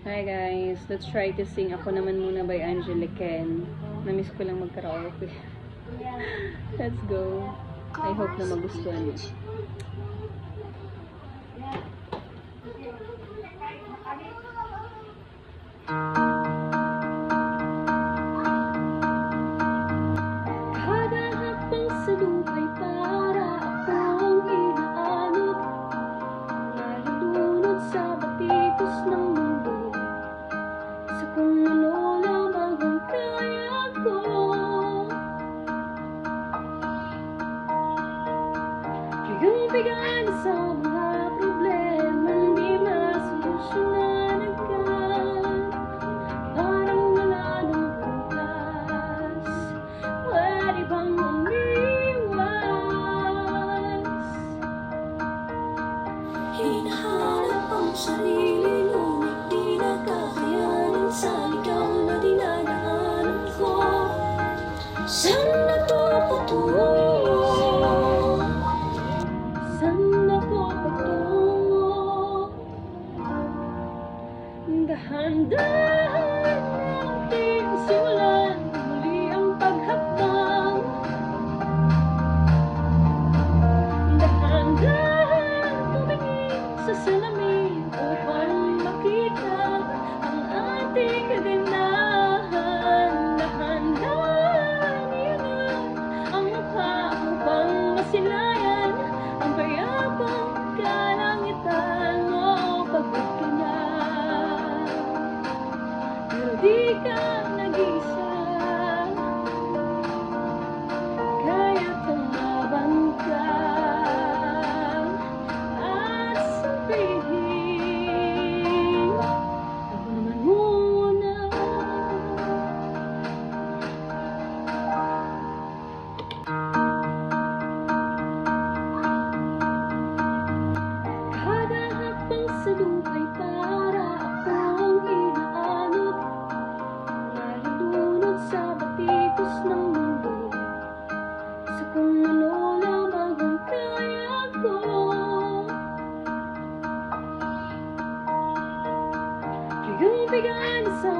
Hi guys, let's try to sing Ako Naman Muna by Angelique Ken. Namiss ko lang mag-karaoke. Let's go. I hope na magustuhan mo. Kada hakbang sa lupa'y para akong inaanod, nalulunod sa batikos ng mundo, sa kung ano lamang ang kaya ko. Bigang-bigan sa mga problemang di masolusyonan agad, parang wala nang bukas. Pwede bang umiwas? Hinahanap ang sarili, ngunit di nakakayanin sa ligaw na dinadaanan ko. Saan na to patungo? Saan ako patungo? Dahan-dahan natin simulan muli ang paghakbang. Dahan-dahan tumingin sa salamin upang makita ang ating kaganahan. Dahan-dahan iangat ang mukha upang masilayan ang payapang kalangitan mo. Pagod ka na, pero di ka nag-iisa, kaya tumaban ka at sabihin, ako naman muna. Kada hakbang sa lupa'y para akong inaanod, nalulunod sa batikos ng mundo, sa kung ano lamang ang kaya ko. Bigang-bigan sa